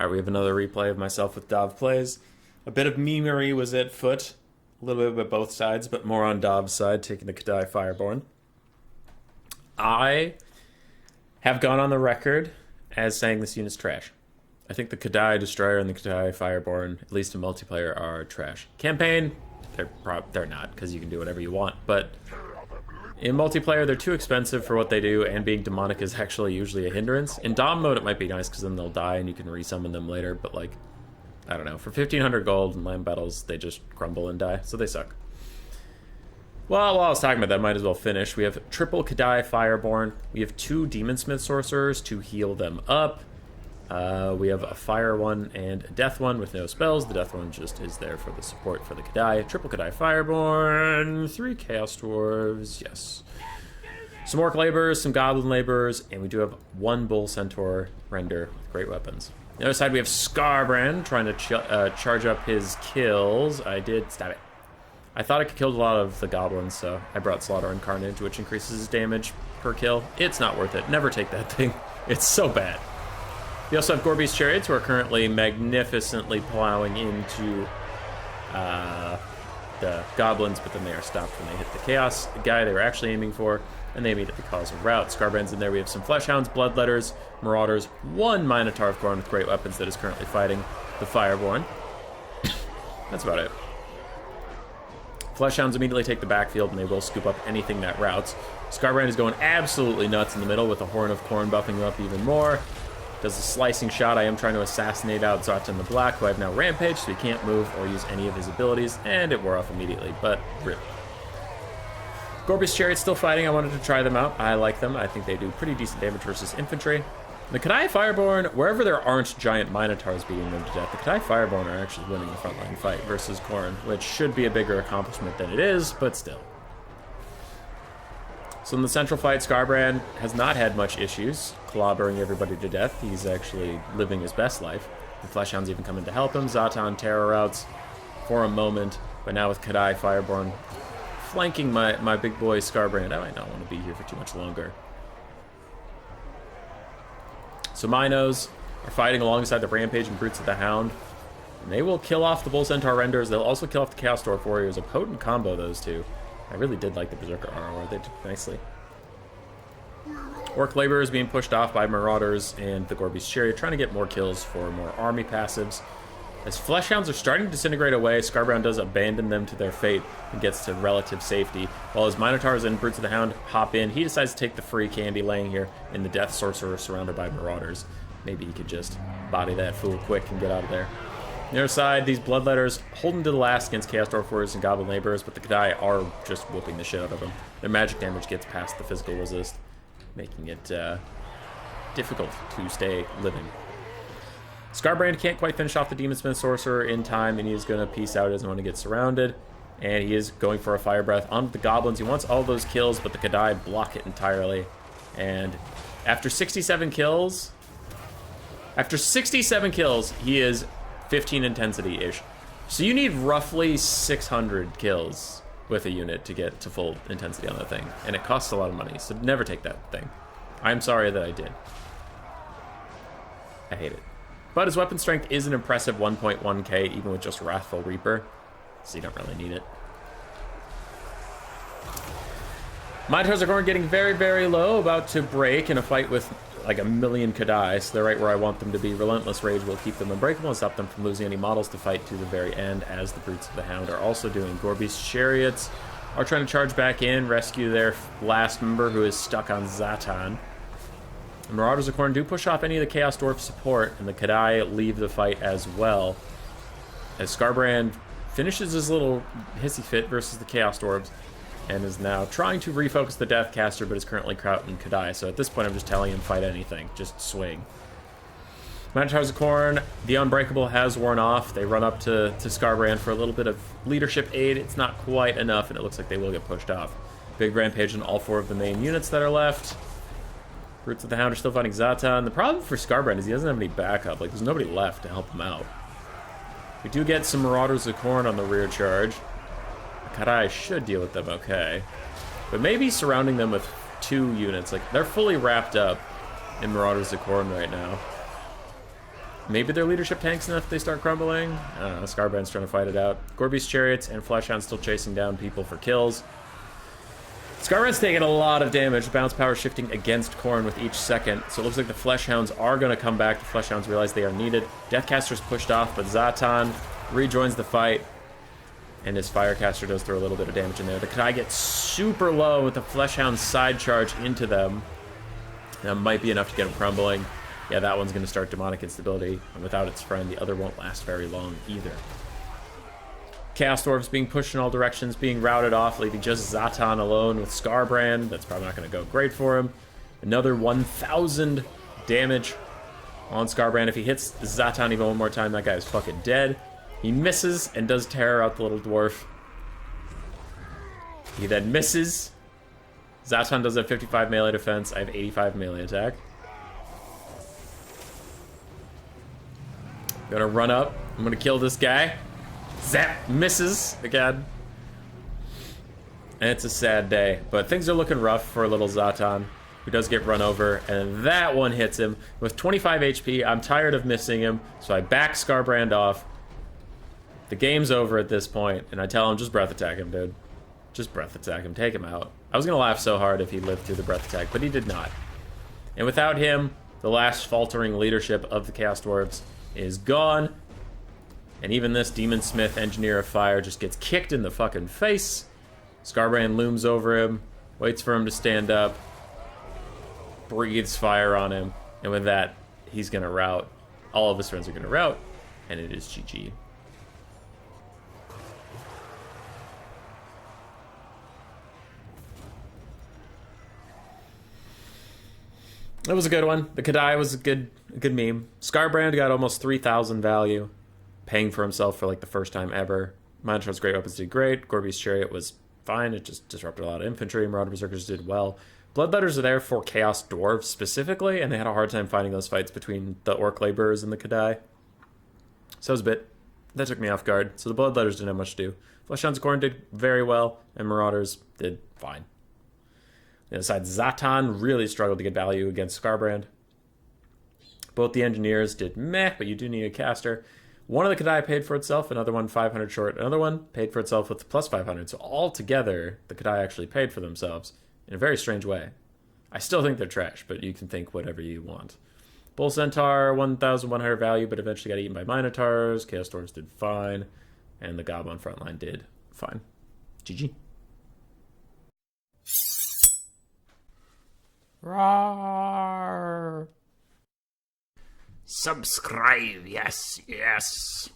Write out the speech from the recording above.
Alright, we have another replay of myself with Dov plays. A bit of memery was at foot. A little bit with both sides, but more on Dov's side, taking the Kadai Fireborn. I have gone on the record as saying this unit's trash. I think the Kadai Destroyer and the Kadai Fireborn, at least in multiplayer, are trash. Campaign, they're not, because you can do whatever you want, but in multiplayer, they're too expensive for what they do, and being demonic is actually usually a hindrance. In Dom mode, it might be nice, because then they'll die and you can resummon them later, but like, I don't know. For 1,500 gold in land battles, they just crumble and die, so they suck. Well, while I was talking about that, I might as well finish. We have triple Kadai Fireborn. We have 2 Demonsmith Sorcerers to heal them up. We have a Fire one and a Death one with no spells. The Death one just is there for the support for the Kadai. Triple Kadai Fireborn, 3 Chaos Dwarves, yes. Some Orc Laborers, some Goblin Laborers, and we do have 1 Bull Centaur Render with great weapons. On the other side, we have Skarbrand trying to charge up his kills. Stop it. I thought I could kill a lot of the goblins, so I brought Slaughter and Carnage, which increases his damage per kill. It's not worth it. Never take that thing. It's so bad. We also have Gorby's Chariots, who are currently magnificently plowing into the goblins, but then they are stopped when they hit the Chaos guy they were actually aiming for, and they immediately cause a rout. Skarbrand's in there. We have some Fleshhounds, Bloodletters, Marauders, 1 Minotaur of Khorne with great weapons that is currently fighting the Fireborn. That's about it. Fleshhounds immediately take the backfield, and they will scoop up anything that routes. Skarbrand is going absolutely nuts in the middle with the Horn of Khorne buffing him up even more. Does a slicing shot. I am trying to assassinate out Zatan the Black, who I have now rampaged, so he can't move or use any of his abilities, and it wore off immediately, but rip. Gorby's Chariot's still fighting. I wanted to try them out. I like them. I think they do pretty decent damage versus infantry. The Kadai Fireborn, wherever there aren't giant Minotaurs beating them to death, the Kadai Fireborn are actually winning the frontline fight versus Khorne, which should be a bigger accomplishment than it is, but still. So in the central fight, Skarbrand has not had much issues clobbering everybody to death. He's actually living his best life. The Fleshhounds even come in to help him. Zatan terror routes for a moment, but now with Kadai Fireborn flanking my big boy Skarbrand, I might not want to be here for too much longer. So Minos are fighting alongside the Rampage and Brutes of the Hound. And they will kill off the Bull Centaur Renders. They'll also kill off the Chaos Dwarf Warriors. A potent combo, those two. I really did like the Berserker ROR. They did nicely. Orc Laborers being pushed off by Marauders and the Gorby's Chariot, trying to get more kills for more army passives. As Fleshhounds are starting to disintegrate away, Skarbrand does abandon them to their fate and gets to relative safety. While his Minotaurs and Brutes of the Hound hop in, he decides to take the free candy laying here in the Death Sorcerer surrounded by Marauders. Maybe he could just body that fool quick and get out of there. On the other side, these Bloodletters holding to the last against Chaos Dwarf Warriors and Goblin Laborers, but the Kadai are just whooping the shit out of them. Their magic damage gets past the physical resist, making it difficult to stay living. Skarbrand can't quite finish off the Demonsmith Sorcerer in time, and he's going to peace out. He doesn't want to get surrounded, and he is going for a Fire Breath onto the Goblins. He wants all those kills, but the Kadai block it entirely. And after 67 kills, he is 15 intensity-ish. So you need roughly 600 kills with a unit to get to full intensity on the thing, and it costs a lot of money, so never take that thing. I'm sorry that I did. I hate it. But his weapon strength is an impressive 1.1k, even with just Wrathful Reaper, so you don't really need it. Minotaurs are going getting very, very low, about to break in a fight with like a million Kadai, so they're right where I want them to be. Relentless Rage will keep them unbreakable and stop them from losing any models to fight to the very end, as the Brutes of the Hound are also doing. Gorby's Chariots are trying to charge back in, rescue their last member who is stuck on Zatan. The Marauders of Khorne do push off any of the Chaos Dwarf support, and the Kadai leave the fight as well, as Skarbrand finishes his little hissy fit versus the Chaos Dwarves, and is now trying to refocus the Deathcaster, but is currently crowding Kadai. So at this point, I'm just telling him, fight anything. Just swing. Minotaurs of Khorne, the Unbreakable has worn off. They run up to Skarbrand for a little bit of leadership aid. It's not quite enough, and it looks like they will get pushed off. Big Rampage on all 4 of the main units that are left. Brutes of the Hound are still fighting Zatan. The problem for Skarbrand is he doesn't have any backup. Like, there's nobody left to help him out. We do get some Marauders of Khorne on the rear charge. Kadai should deal with them okay. But maybe surrounding them with 2 units. Like, they're fully wrapped up in Marauders of Khorne right now. Maybe their leadership tanks enough if they start crumbling. I don't know. Skarbrand's trying to fight it out. Gorby's chariots and Fleshhound's still chasing down people for kills. Skarbrand's taking a lot of damage. Bounce power shifting against Khorne with each second. So it looks like the Fleshhounds are going to come back. The Fleshhounds realize they are needed. Deathcaster's pushed off, but Zatan rejoins the fight. And his Firecaster does throw a little bit of damage in there. The Kadai gets super low with the Fleshhound's side charge into them. That might be enough to get them crumbling. Yeah, that one's going to start demonic instability. And without its friend, the other won't last very long either. Chaos Dwarves being pushed in all directions, being routed off, leaving just Zatan alone with Skarbrand. That's probably not going to go great for him. Another 1,000 damage on Skarbrand. If he hits Zatan even one more time, that guy is fucking dead. He misses and does tear out the little dwarf. He then misses. Zatan does have 55 melee defense. I have 85 melee attack. Gonna run up. I'm gonna kill this guy. Zap! Misses again. And it's a sad day. But things are looking rough for little Zatan, who does get run over. And that one hits him. With 25 HP, I'm tired of missing him. So I back Skarbrand off. The game's over at this point. And I tell him, just breath attack him, dude. Just breath attack him. Take him out. I was gonna laugh so hard if he lived through the breath attack, but he did not. And without him, the last faltering leadership of the Chaos Dwarves is gone. And even this Demon Smith, Engineer of Fire, just gets kicked in the fucking face. Skarbrand looms over him, waits for him to stand up, breathes fire on him, and with that, he's gonna rout. All of his friends are gonna rout, and it is GG. It was a good one. The Kadai was a good meme. Skarbrand got almost 3,000 value, paying for himself for like the first time ever. Minotaur's Great Weapons did great. Gorby's Chariot was fine. It just disrupted a lot of infantry. Marauder Berserkers did well. Bloodletters are there for Chaos Dwarves specifically, and they had a hard time finding those fights between the Orc Laborers and the Kadai. So it was a bit... That took me off guard. So the Bloodletters didn't have much to do. Fleshhound's Khorne did very well, and Marauders did fine. The other side, Zatan really struggled to get value against Skarbrand. Both the Engineers did meh, but you do need a caster. One of the Kadai paid for itself, another one 500 short. Another one paid for itself with plus 500. So altogether, the Kadai actually paid for themselves in a very strange way. I still think they're trash, but you can think whatever you want. Bull Centaur, 1,100 value, but eventually got eaten by Minotaurs. Chaos Dwarves did fine. And the Goblin frontline did fine. GG. Roar. Subscribe, yes, yes.